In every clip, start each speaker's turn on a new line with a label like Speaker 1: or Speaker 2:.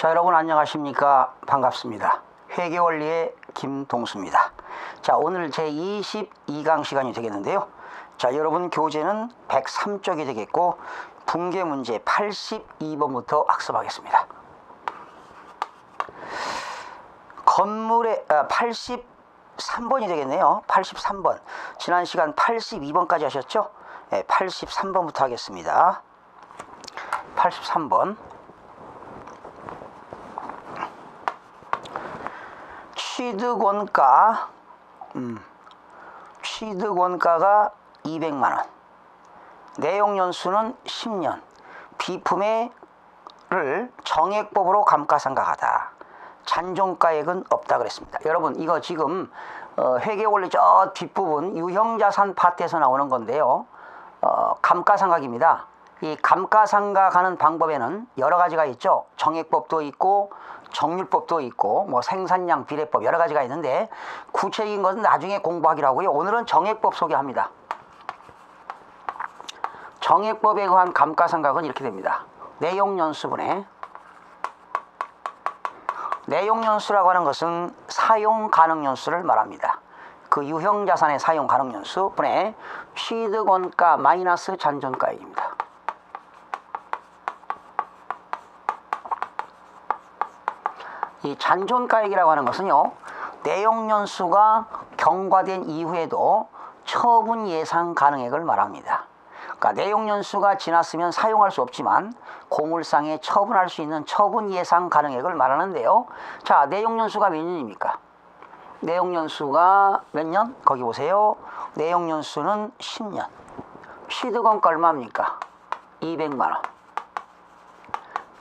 Speaker 1: 자, 여러분 안녕하십니까? 반갑습니다. 회계원리의 김동수입니다. 자, 오늘 제 22강 시간이 되겠는데요. 자, 여러분 교재는 103쪽이 되겠고 분계 문제 82번부터 학습하겠습니다. 건물의 83번이 되겠네요. 83번. 지난 시간 82번까지 하셨죠? 네, 83번부터 하겠습니다. 83번. 취득원가가 200만원, 내용연수는 10년, 비품을 정액법으로 감가상각하다. 잔존가액은 없다 그랬습니다. 여러분 이거 지금 회계원리 저 뒷부분 유형자산 파트에서 나오는 건데요. 감가상각입니다. 이 감가상각하는 방법에는 여러 가지가 있죠. 정액법도 있고 정률법도 있고 뭐 생산량 비례법 여러 가지가 있는데 구체적인 것은 나중에 공부하기로 하고요. 오늘은 정액법 소개합니다. 정액법에 의한 감가상각은 이렇게 됩니다. 내용연수분의 내용연수라고 하는 것은 사용가능연수를 말합니다. 그 유형자산의 사용가능연수 분의 취득원가 마이너스 잔존가액입니다. 이 잔존가액이라고 하는 것은요, 내용연수가 경과된 이후에도 처분 예상 가능액을 말합니다. 그러니까 내용연수가 지났으면 사용할 수 없지만 고물상에 처분할 수 있는 처분 예상 가능액을 말하는데요. 자, 내용연수가 몇 년입니까? 내용연수가 몇 년? 거기 보세요. 내용연수는 10년. 취득원가 얼마입니까? 200만원.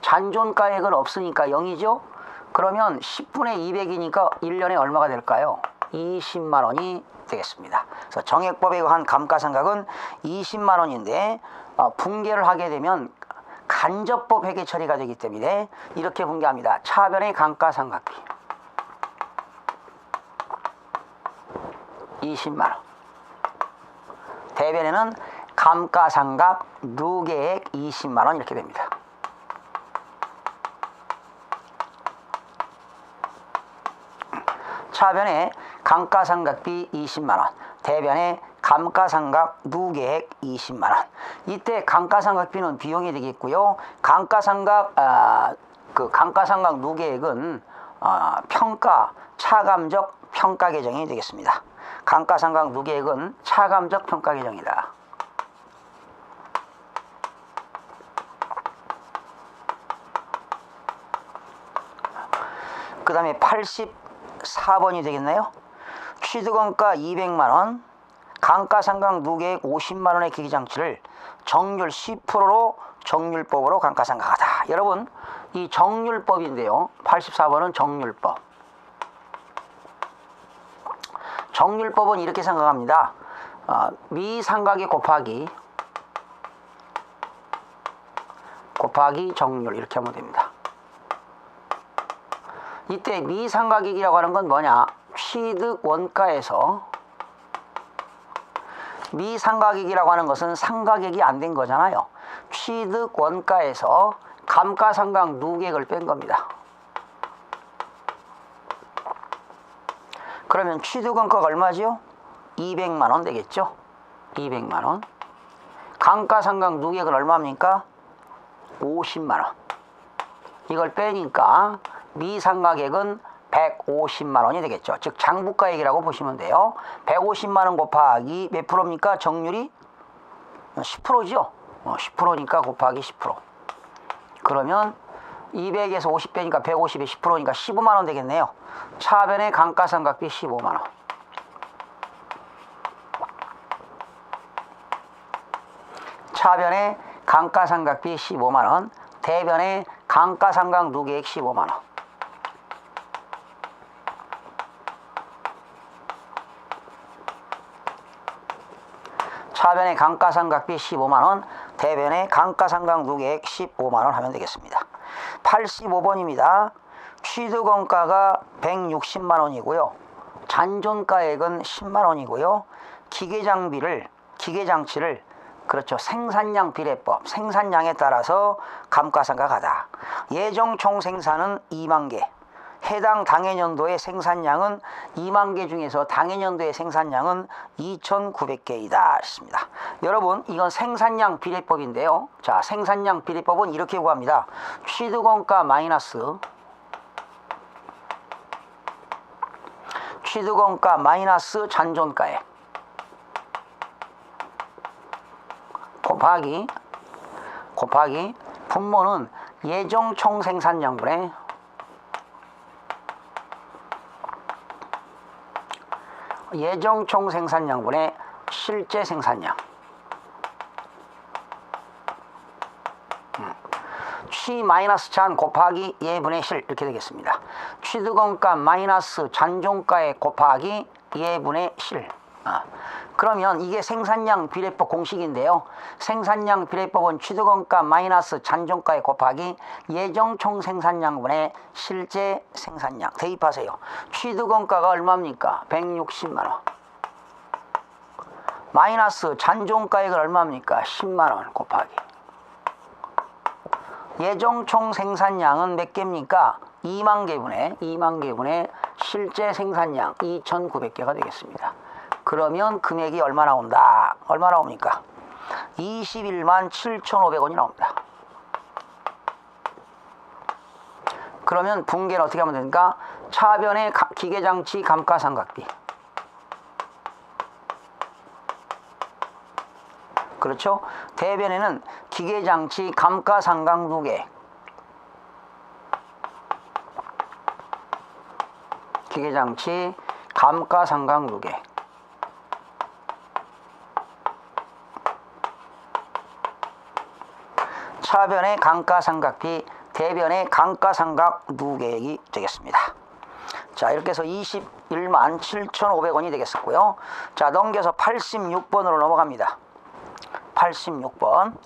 Speaker 1: 잔존가액은 없으니까 0이죠? 그러면 10분의 200이니까 1년에 얼마가 될까요? 20만원이 되겠습니다. 그래서 정액법에 의한 감가상각은 20만원인데 분계를 하게 되면 간접법 회계 처리가 되기 때문에 이렇게 분계합니다. 차변의 감가상각비 20만원, 대변에는 감가상각 누계액 20만원 이렇게 됩니다. 차변에 감가상각비 20만원, 대변에 감가상각 누계액 20만원. 이때 감가상각비는 비용이 되겠고요. 감가상각 누계액은 평가 차감적 평가 계정이 되겠습니다. 감가상각 누계액은 차감적 평가 계정이다. 그 다음에 84번이 되겠나요? 취득원가 200만원, 감가상각 누계액 50만원의 기기장치를 정률 10%로 정률법으로 감가상각하다. 여러분 이 정률법인데요. 84번은 정률법. 정률법은 이렇게 생각합니다. 미상각의 곱하기 정률 이렇게 하면 됩니다. 이때 미상가격이라고 하는 건 뭐냐? 취득원가에서 미상가격이라고 하는 것은 상가격이 안 된 거잖아요. 취득원가에서 감가상각 누계액을 뺀 겁니다. 그러면 취득원가가 얼마죠? 200만원 되겠죠? 200만원. 감가상각 누계액은 얼마입니까? 50만원. 이걸 빼니까 미상가격은 150만원이 되겠죠. 즉 장부가액이라고 보시면 돼요. 150만원 곱하기 몇 프로입니까? 정률이 10%죠. 10%니까 곱하기 10%. 그러면 200에서 50 빼니까 150에 10%니까 15만원 되겠네요. 차변의 감가상각비 15만원. 차변의 감가상각비 15만원. 대변의 감가상각 누계액 15만원. 차변의 감가상각비 15만원, 대변의 감가상각 누계액 15만원 하면 되겠습니다. 85번입니다. 취득원가가 160만원이고요. 잔존가액은 10만원이고요. 기계장치를 그렇죠. 생산량 비례법. 생산량에 따라서 감가상각하다. 예정 총 생산은 2만 개. 해당 당해년도의 생산량은 2만 개 중에서 당해년도의 생산량은 2,900개이다 했습니다. 여러분, 이건 생산량 비례법인데요. 자, 생산량 비례법은 이렇게 구합니다. 취득원가 마이너스 잔존가액 곱하기 분모는 예정 총 생산량분의 실제 생산량. 취 마이너스 잔 곱하기 예분의 실 이렇게 되겠습니다. 취득원가 마이너스 잔존가액 곱하기 예분의 실. 그러면 이게 생산량 비례법 공식인데요. 생산량 비례법은 취득원가 마이너스 잔존가액 곱하기 예정 총 생산량분의 실제 생산량. 대입하세요. 취득원가가 얼마입니까? 160만원. 마이너스 잔존가액은 얼마입니까? 10만원 곱하기 예정 총 생산량은 몇 개입니까? 2만 개분의 실제 생산량 2,900개가 되겠습니다. 그러면 금액이 얼마 나온다? 얼마 나옵니까? 21만 7,500원이 나옵니다. 그러면 분계는 어떻게 하면 됩니까? 차변의 기계장치 감가상각비. 그렇죠? 대변에는 기계장치 감가상각 누계. 기계장치 감가상각 누계. 차변의 감가상각비, 대변의 감가상각 누계액이 되겠습니다. 자, 이렇게 해서 21만 7,500원이 되겠었고요. 자, 넘겨서 86번으로 넘어갑니다. 86번.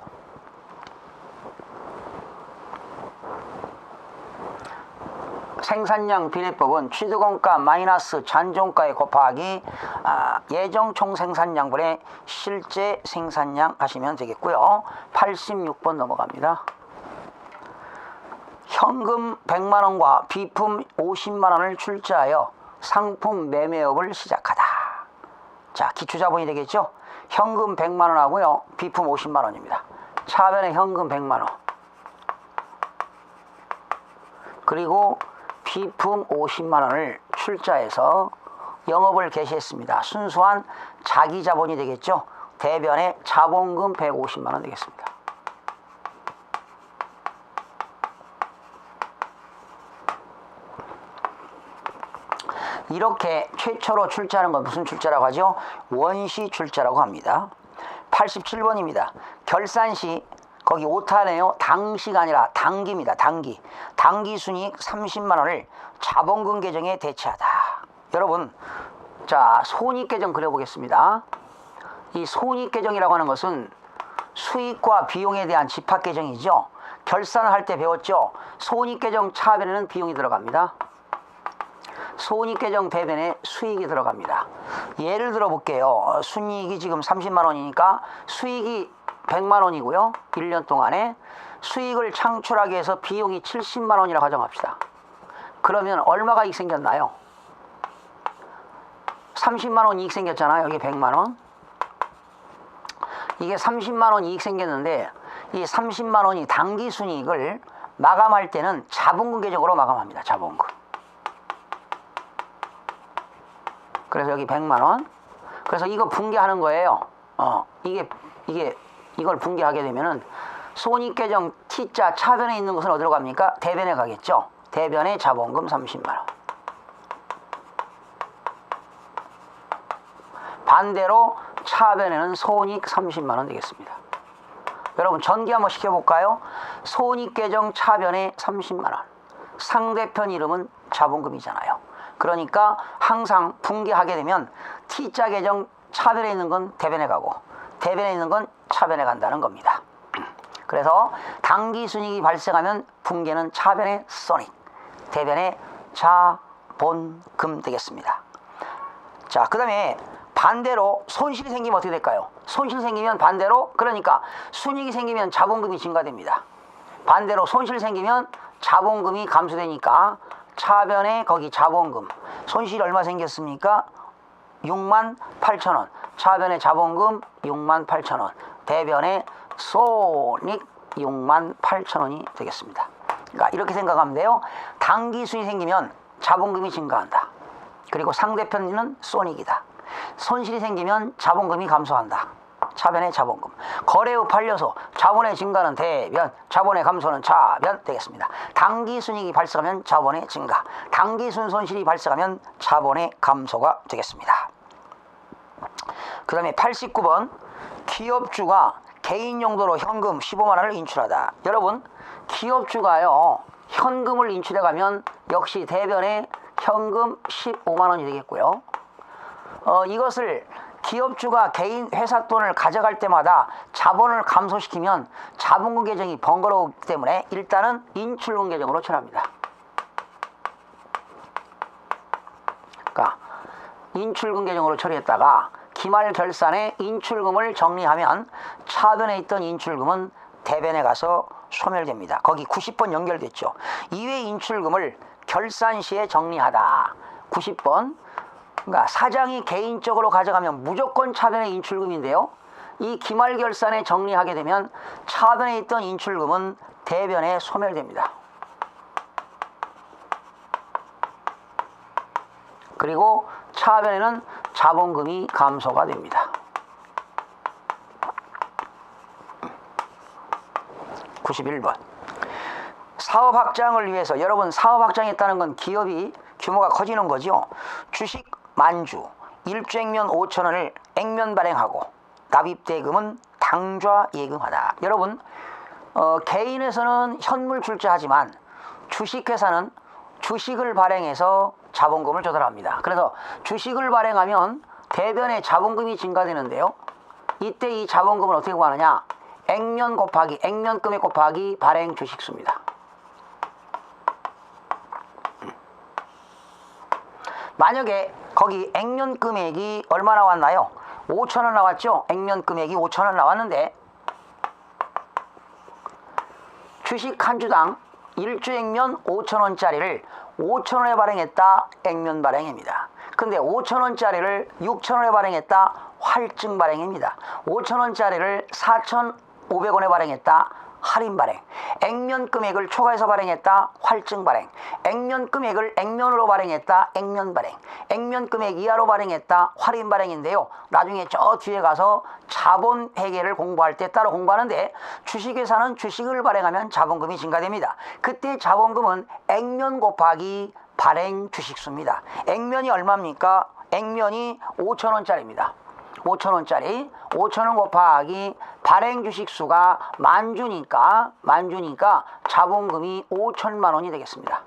Speaker 1: 생산량 비례법은 취득원가 마이너스 잔존가에 곱하기 예정 총 생산량분의 실제 생산량 하시면 되겠고요. 86번 넘어갑니다. 현금 100만원과 비품 50만원을 출자하여 상품 매매업을 시작하다. 자, 기초자본이 되겠죠. 현금 100만원 하고요, 비품 50만원입니다. 차변에 현금 100만원 그리고 비품 50만원을 출자해서 영업을 개시했습니다. 순수한 자기자본이 되겠죠. 대변에 자본금 150만원 되겠습니다. 이렇게 최초로 출자하는 건 무슨 출자라고 하죠? 원시 출자라고 합니다. 87번입니다. 결산 시 거기 오타네요. 당시가 아니라 당기입니다. 당기 순이익 30만원을 자본금 계정에 대체하다. 여러분, 자, 손익계정 그려보겠습니다. 이 손익계정이라고 하는 것은 수익과 비용에 대한 집합계정이죠. 결산을 할 때 배웠죠. 손익계정 차변에는 비용이 들어갑니다. 손익계정 대변에 수익이 들어갑니다. 예를 들어 볼게요. 순이익이 지금 30만원이니까 수익이 100만원이고요. 1년 동안에 수익을 창출하기 위해서 비용이 70만원이라고 가정합시다. 그러면 얼마가 이익 생겼나요? 30만원 이익 생겼잖아요. 여기 100만원. 이게 30만원 이익 생겼는데 이 30만원이 당기순이익을 마감할 때는 자본금 계정으로 마감합니다. 자본금. 그래서 여기 100만원. 그래서 이거 분개하는 거예요. 이걸 분개하게 되면은 손익계정 T자 차변에 있는 것은 어디로 갑니까? 대변에 가겠죠. 대변에 자본금 30만원. 반대로 차변에는 손익 30만원 되겠습니다. 여러분, 전기 한번 시켜볼까요? 손익계정 차변에 30만원. 상대편 이름은 자본금이잖아요. 그러니까 항상 분개하게 되면 T자 계정 차변에 있는 건 대변에 가고 대변에 있는 건 차변에 간다는 겁니다. 그래서 당기순이익이 발생하면 분개는 차변의 손익, 대변의 자본금 되겠습니다. 자, 그 다음에 반대로 손실이 생기면 어떻게 될까요? 손실 생기면 반대로, 그러니까 순이익이 생기면 자본금이 증가됩니다. 반대로 손실 생기면 자본금이 감소되니까 차변에 거기 자본금, 손실이 얼마 생겼습니까? 68,000원. 차변에 자본금 68,000원. 대변에 손익 68,000원이 되겠습니다. 그러니까 이렇게 생각하면 돼요. 당기순이 생기면 자본금이 증가한다. 그리고 상대편은 손익이다. 손실이 생기면 자본금이 감소한다. 차변의 자본금. 거래후 팔려서 자본의 증가는 대변, 자본의 감소는 차변 되겠습니다. 당기순이익이 발생하면 자본의 증가, 당기순 손실이 발생하면 자본의 감소가 되겠습니다. 그 다음에 89번, 기업주가 개인 용도로 현금 15만 원을 인출하다. 여러분, 기업주가요 현금을 인출해 가면 역시 대변에 현금 15만 원이 되겠고요. 이것을 기업주가 개인 회사 돈을 가져갈 때마다 자본을 감소시키면 자본금 계정이 번거로우기 때문에 일단은 인출금 계정으로 처리합니다. 그러니까 인출금 계정으로 처리했다가 기말 결산에 인출금을 정리하면 차변에 있던 인출금은 대변에 가서 소멸됩니다. 거기 90번 연결됐죠. 이외 인출금을 결산 시에 정리하다. 90번. 그러니까 사장이 개인적으로 가져가면 무조건 차변의 인출금인데요. 이 기말 결산에 정리하게 되면 차변에 있던 인출금은 대변에 소멸됩니다. 그리고 차변에는 자본금이 감소가 됩니다. 91번. 사업 확장을 위해서, 여러분 사업 확장했다는 건 기업이 규모가 커지는 거죠. 주식 만주 1주액면 5,000원을 액면 발행하고 납입대금은 당좌 예금하다. 여러분 개인에서는 현물 출자하지만 주식회사는 주식을 발행해서 자본금을 조달합니다. 그래서 주식을 발행하면 대변에 자본금이 증가되는데요. 이때 이 자본금을 어떻게 구하느냐? 액면 곱하기 액면 금액 곱하기 발행 주식수입니다. 만약에 거기 액면 금액이 얼마 나왔나요? 5,000원 나왔죠? 액면 금액이 5,000원 나왔는데 주식 한 주당 1주 액면 5,000원짜리를 5,000원에 발행했다. 액면 발행입니다. 근데 5,000원짜리를 6,000원에 발행했다. 활증 발행입니다. 5,000원짜리를 4,500원에 발행했다. 할인 발행. 액면 금액을 초과해서 발행했다. 활증 발행. 액면 금액을 액면으로 발행했다. 액면 발행. 액면 금액 이하로 발행했다. 할인 발행인데요. 나중에 저 뒤에 가서 자본 회계를 공부할 때 따로 공부하는데 주식회사는 주식을 발행하면 자본금이 증가됩니다. 그때 자본금은 액면 곱하기 발행 주식수입니다. 액면이 얼마입니까? 액면이 5,000원짜리입니다. 5,000원짜리 5,000원 곱하기 발행 주식수가 만주니까 자본금이 5천만 원이 되겠습니다.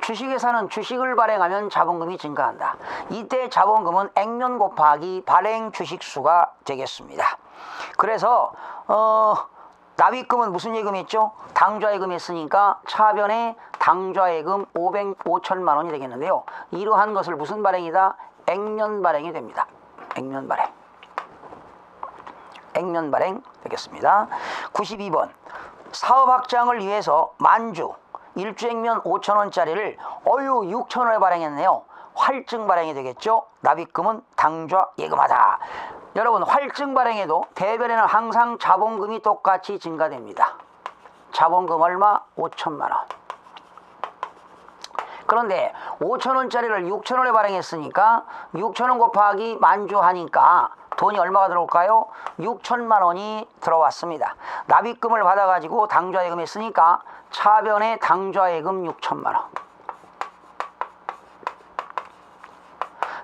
Speaker 1: 주식회사는 주식을 발행하면 자본금이 증가한다. 이때 자본금은 액면 곱하기 발행 주식수가 되겠습니다. 그래서 납입금은 무슨 예금했죠? 당좌예금 했으니까 차변에 당좌예금 5천만 원이 되겠는데요. 이러한 것을 무슨 발행이다? 액면 발행이 됩니다. 액면 발행. 액면 발행 되겠습니다. 92번. 사업 확장을 위해서 만주 1주 액면 5,000원짜리를 6,000원에 발행했네요. 활증 발행이 되겠죠. 납입금은 당좌 예금하다. 여러분 활증 발행에도 대변에는 항상 자본금이 똑같이 증가됩니다. 자본금 얼마? 5천만 원. 그런데 5,000원짜리를 6,000원에 발행했으니까 6,000원 곱하기 만주하니까 돈이 얼마가 들어올까요? 6천만 원이 들어왔습니다. 납입금을 받아가지고 당좌예금 했으니까 차변에 당좌예금 6천만 원.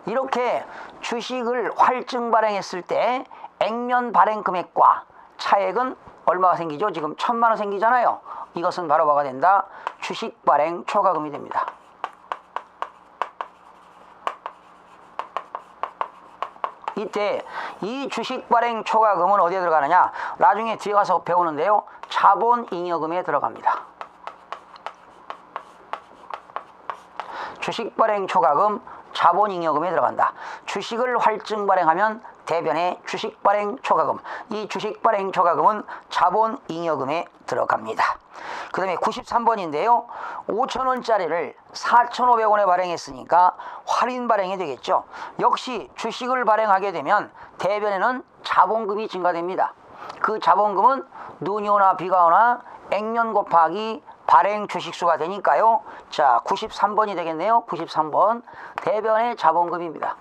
Speaker 1: 이렇게 주식을 활증 발행했을 때 액면 발행 금액과 차액은 얼마가 생기죠? 지금 1,000만 원 생기잖아요. 이것은 바로 뭐가 된다? 주식 발행 초과금이 됩니다. 이때 이 주식 발행 초과금은 어디에 들어가느냐? 나중에 뒤에 가서 배우는데요. 자본잉여금에 들어갑니다. 주식 발행 초과금 자본잉여금에 들어간다. 주식을 활증 발행하면 대변에 주식발행 초과금. 이 주식발행 초과금은 자본잉여금에 들어갑니다. 그 다음에 93번인데요. 5,000원짜리를 4,500원에 발행했으니까 할인 발행이 되겠죠. 역시 주식을 발행하게 되면 대변에는 자본금이 증가됩니다. 그 자본금은 눈이 오나 비가 오나 액면 곱하기 발행 주식수가 되니까요. 자, 93번이 되겠네요. 93번. 대변의 자본금입니다.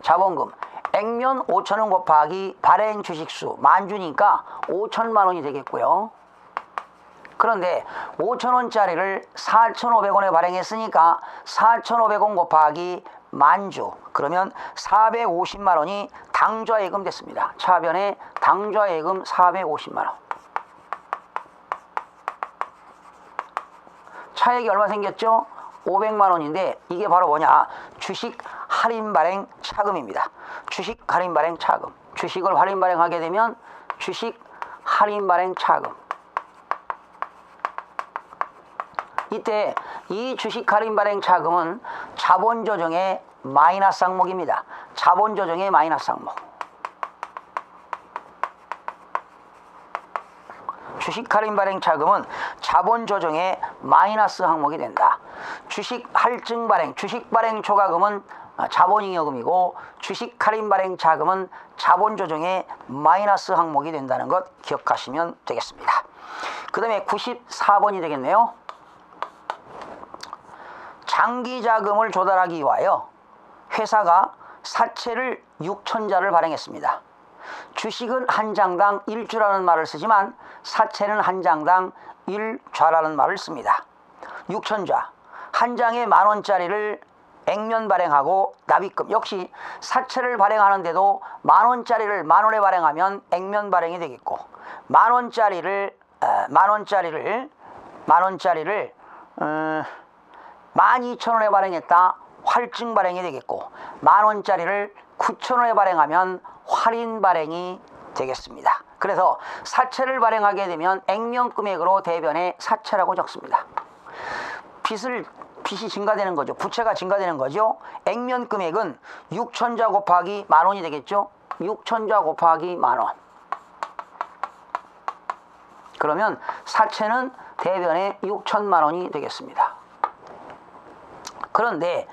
Speaker 1: 자본금. 액면 5,000원 곱하기 발행 주식수 만주니까 5천만 원이 되겠고요. 그런데 5,000원짜리를 4,500원에 발행했으니까 4,500원 곱하기 만주. 그러면 450만 원이 당좌예금 됐습니다. 차변에 당좌예금 450만 원. 차액이 얼마 생겼죠? 500만 원인데 이게 바로 뭐냐? 주식 할인 발행 차금입니다. 주식 할인 발행 차금. 주식을 할인 발행하게 되면 주식 할인 발행 차금. 이때 이 주식 할인 발행 차금은 자본 조정의 마이너스 항목입니다. 자본 조정의 마이너스 항목. 주식 할인 발행 차금은 자본 조정의 마이너스 항목이 된다. 주식 할증 발행, 주식 발행 초과금은 자본잉여금이고 주식 할인 발행 차금은 자본 조정의 마이너스 항목이 된다는 것 기억하시면 되겠습니다. 그 다음에 94번이 되겠네요. 장기 자금을 조달하기 위하여 회사가 사채를 6천자를 발행했습니다. 주식은 한 장당 1주라는 말을 쓰지만 사채는 한 장당 1좌라는 말을 씁니다. 6천좌. 한 장에 10,000원짜리를 액면 발행하고 납입금. 역시 사채를 발행하는데도 10,000원짜리를 10,000원에 발행하면 액면 발행이 되겠고 10,000원짜리를 12,000원에 발행했다. 활증 발행이 되겠고 10,000원짜리를 9,000원에 발행하면 할인 발행이 되겠습니다. 그래서 사채를 발행하게 되면 액면 금액으로 대변에 사채라고 적습니다. 빚이 증가되는 거죠. 부채가 증가되는 거죠. 액면 금액은 6천자 곱하기 10,000원이 되겠죠. 6천자 곱하기 10,000원. 그러면 사채는 대변에 6천만 원이 되겠습니다. 그런데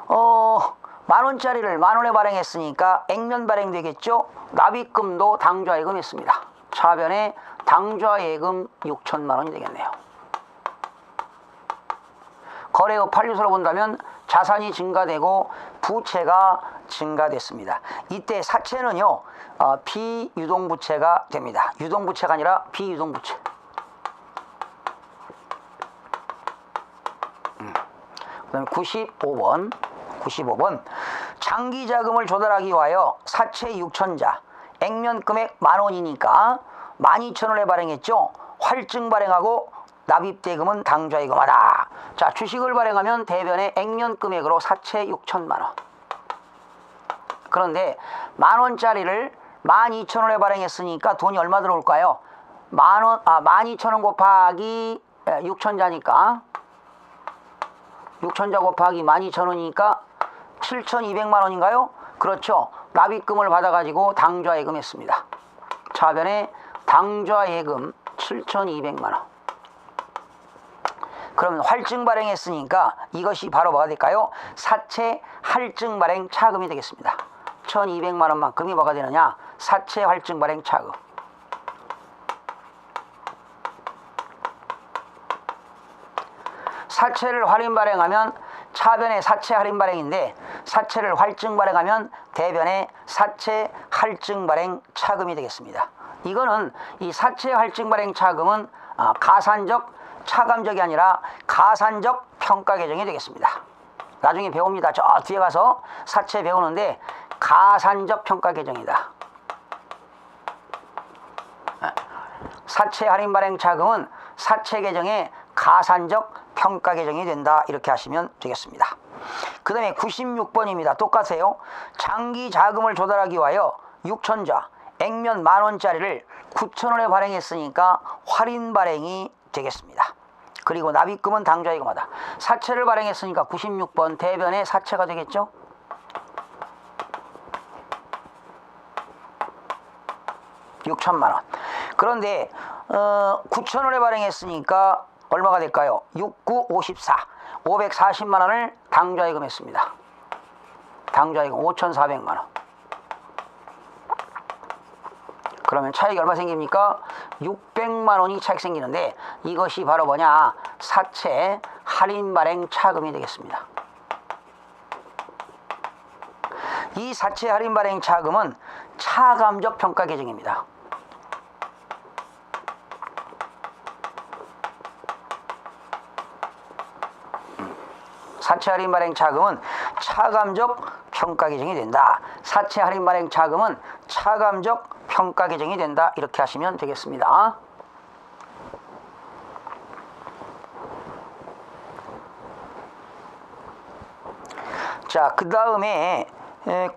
Speaker 1: 10,000원짜리를 10,000원에 발행했으니까 액면 발행되겠죠. 납입금도 당좌예금 했습니다. 차변에 당좌예금 6천만 원이 되겠네요. 거래후 판류소로 본다면 자산이 증가되고 부채가 증가됐습니다. 이때 사채는요 비유동부채가 됩니다. 유동부채가 아니라 비유동부채. 그 다음에 95번 장기자금을 조달하기 위하여 사채 6천자 액면 금액 10,000원이니까 12,000원에 발행했죠. 활증 발행하고 납입대금은 당좌예금하다. 자, 주식을 발행하면 대변에 액면 금액으로 사채 6천만 원. 그런데 10,000원짜리를 12,000원에 발행했으니까 돈이 얼마 들어올까요? 12,000원 곱하기 6천자니까 6천자 곱하기 12,000원이니까 7,200만 원인가요? 그렇죠. 납입금을 받아가지고 당좌예금 했습니다. 차변에 당좌예금 7,200만 원. 그러면 활증 발행했으니까 이것이 바로 뭐가 될까요? 사채 할증 발행 차금이 되겠습니다. 1,200만 원만큼이 뭐가 되느냐? 사채 할증 발행 차금. 사채를 할인 발행하면 차변에 사채 할인 발행인데 사채를 활증 발행하면 대변에 사채 할증 발행 차금이 되겠습니다. 이거는 이 사채 할증 발행 차금은 가산적 차감적이 아니라 가산적 평가 계정이 되겠습니다. 나중에 배웁니다. 저 뒤에 가서 사채 배우는데 가산적 평가 계정이다. 사채 할인 발행 차금은 사채 계정의 가산적 평가 계정이 된다. 이렇게 하시면 되겠습니다. 그 다음에 96번입니다. 똑같아요. 장기 자금을 조달하기 위하여 6천자 액면 10,000원짜리를 9,000원에 발행했으니까 할인 발행이 되겠습니다. 그리고 납입금은 당좌예금하다. 사채를 발행했으니까 96번 대변의 사채가 되겠죠. 6천만 원. 그런데 9천원에 발행했으니까 얼마가 될까요? 6, 9, 54. 540만 원을 당좌예금했습니다. 당좌예금 5,400만 원. 그러면 차익이 얼마 생깁니까? 600만 원이 차익 생기는데 이것이 바로 뭐냐? 사채 할인 발행 차금이 되겠습니다. 이 사채 할인 발행 차금은 차감적 평가 계정입니다. 사채 할인 발행 차금은 차감적 평가 계정이 된다. 사채 할인 발행 차금은 차감적 평가 계정이 된다. 이렇게 하시면 되겠습니다. 자, 그 다음에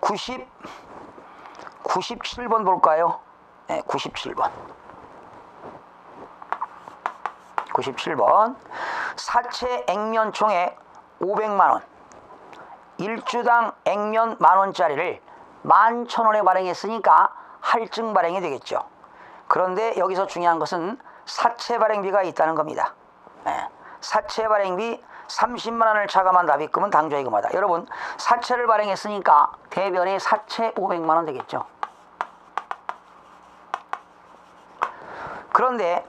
Speaker 1: 97번 볼까요? 97번. 97번. 사채 액면 총액 500만원. 1주당 액면 만원짜리를 11,000원에 발행했으니까 할증 발행이 되겠죠. 그런데 여기서 중요한 것은 사채 발행비가 있다는 겁니다. 사채 발행비 30만원을 차감한 납입금은 당좌예금하다. 여러분, 사채를 발행했으니까 대변에 사채 500만원 되겠죠. 그런데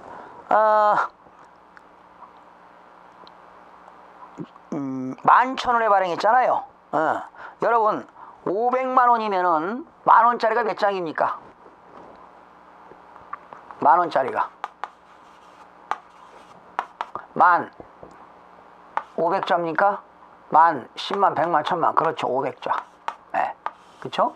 Speaker 1: 11,000원에 발행했잖아요. 여러분, 500만원이면은 만원짜리가 몇 장입니까? 만원짜리가 500자입니까? 10만, 100만, 1000만. 그렇죠. 500자. 네. 그렇죠?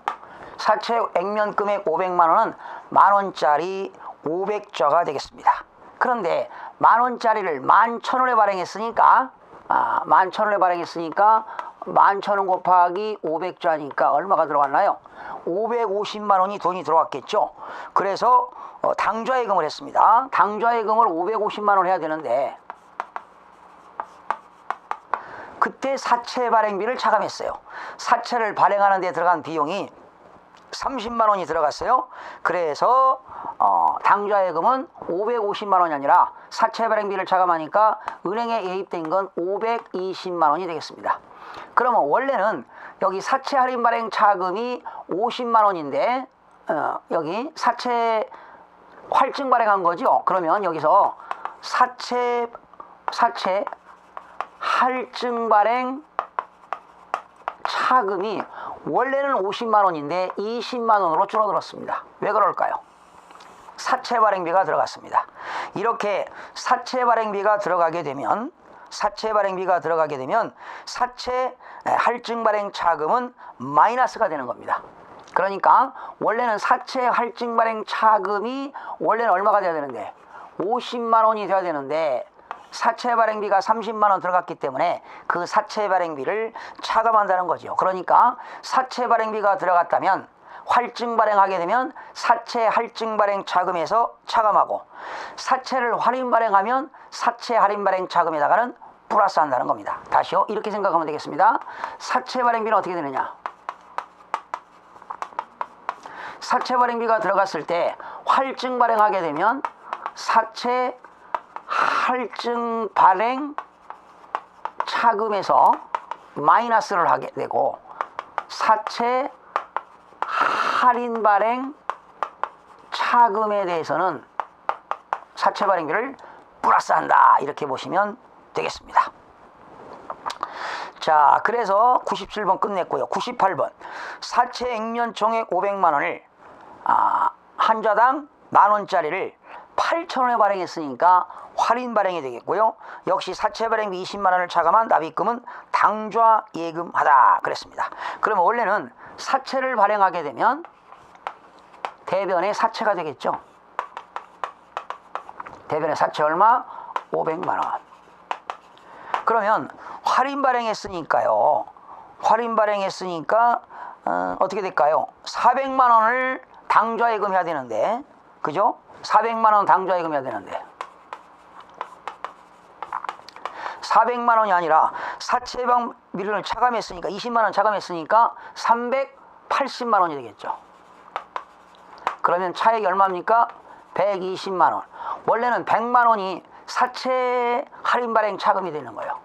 Speaker 1: 사채 액면 금액 500만원은 만원짜리 500자가 되겠습니다. 그런데 만원짜리를 11,000원에 발행했으니까 11,000원에 발행했으니까 11,000원 곱하기 500자니까 얼마가 들어갔나요? 550만원이 돈이 들어왔겠죠. 그래서 당좌예금을 했습니다. 당좌예금을 550만원 해야 되는데 그때 사채 발행비를 차감했어요. 사채를 발행하는 데 들어간 비용이 30만원이 들어갔어요. 그래서 당좌예금은 550만원이 아니라 사채 발행비를 차감하니까 은행에 예입된 건 520만원이 되겠습니다. 그러면 원래는 여기 사채 할인 발행 차금이 50만원인데 여기 사채 활증 발행한 거죠. 그러면 여기서 사채 할증 발행 차금이 원래는 50만원인데 20만원으로 줄어들었습니다. 왜 그럴까요? 사채 발행비가 들어갔습니다. 이렇게 사채 발행비가 들어가게 되면 사채 할증 발행 차금은 마이너스가 되는 겁니다. 그러니까 원래는 사채 할증 발행 차금이 원래는 얼마가 돼야 되는데 50만원이 돼야 되는데 사채 발행비가 30만원 들어갔기 때문에 그 사채 발행비를 차감한다는 거죠. 그러니까 사채 발행비가 들어갔다면 활증 발행하게 되면 사채 할증 발행 차금에서 차감하고 사채를 할인 발행하면 사채 할인 발행 차금에다가는 플러스 한다는 겁니다. 다시요. 이렇게 생각하면 되겠습니다. 사채 발행비는 어떻게 되느냐? 사채 발행비가 들어갔을 때 활증 발행하게 되면 사채 할증 발행 차금에서 마이너스를 하게 되고 사채 할인 발행 차금에 대해서는 사채 발행비를 플러스한다. 이렇게 보시면 되겠습니다. 자, 그래서 97번 끝냈고요. 98번 사채 액면 총액 500만원을 한자당 만원짜리를 8,000원에 발행했으니까 할인 발행이 되겠고요. 역시 사채 발행비 20만원을 차감한 납입금은 당좌 예금하다 그랬습니다. 그러면 원래는 사채를 발행하게 되면 대변의 사채가 되겠죠. 대변의 사채 얼마? 500만원. 그러면 할인 발행했으니까요. 할인 발행했으니까 어떻게 될까요? 400만원을 당좌 예금해야 되는데, 그죠? 400만원 당좌 예금해야 되는데 400만 원이 아니라 사채 예방비를 차감했으니까 20만 원 차감했으니까 380만 원이 되겠죠. 그러면 차액이 얼마입니까? 120만 원. 원래는 100만 원이 사채 할인 발행 차감이 되는 거예요.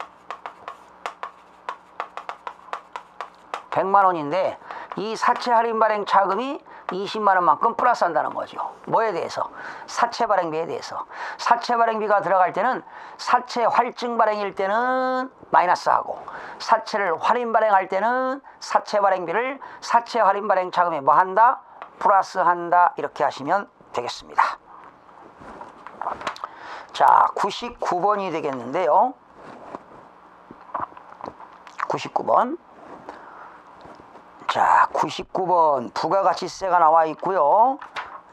Speaker 1: 100만 원인데 이 사채 할인 발행 차감이 20만 원만큼 플러스 한다는 거죠. 뭐에 대해서? 사채 발행비에 대해서. 사채 발행비가 들어갈 때는 사채 활증 발행일 때는 마이너스하고 사채를 할인 발행할 때는 사채 발행비를 사채 할인 발행 차감에 뭐 한다? 플러스 한다. 이렇게 하시면 되겠습니다. 자, 99번이 되겠는데요. 99번. 자, 99번 부가가치세가 나와 있고요.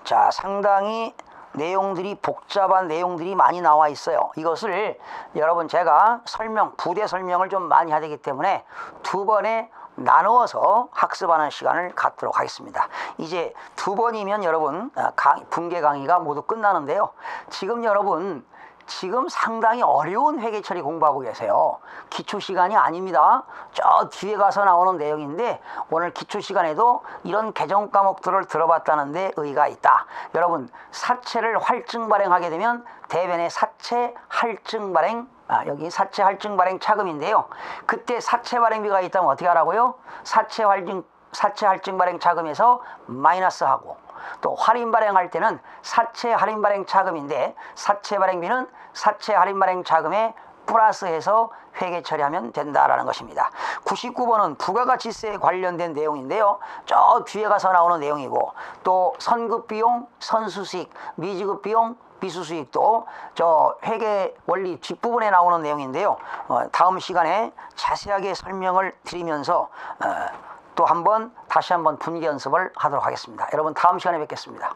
Speaker 1: 자, 상당히 내용들이 복잡한 내용들이 많이 나와 있어요. 이것을 여러분 제가 부대 설명을 좀 많이 해야 되기 때문에 두 번에 나누어서 학습하는 시간을 갖도록 하겠습니다. 이제 두 번이면 여러분 분계 강의가 모두 끝나는데요. 지금 여러분 상당히 어려운 회계처리 공부하고 계세요. 기초 시간이 아닙니다. 저 뒤에 가서 나오는 내용인데 오늘 기초 시간에도 이런 개정 과목들을 들어봤다는 데 의의가 있다. 여러분 사채를 활증 발행하게 되면 대변의 사채 할증 발행 여기 사채 할증 발행 차금인데요. 그때 사채 발행비가 있다면 어떻게 하라고요? 사채 할증 발행 차금에서 마이너스하고 또 할인 발행할 때는 사채 할인 발행 차금인데 사채 발행비는 사채 할인 발행 차금에 플러스해서 회계 처리하면 된다라는 것입니다. 99번은 부가가치세에 관련된 내용인데요. 저 뒤에 가서 나오는 내용이고 또 선급비용, 선수수익, 미지급비용, 비수수익도 저 회계 원리 뒷부분에 나오는 내용인데요. 다음 시간에 자세하게 설명을 드리면서 또 다시 한번 분기 연습을 하도록 하겠습니다. 여러분 다음 시간에 뵙겠습니다.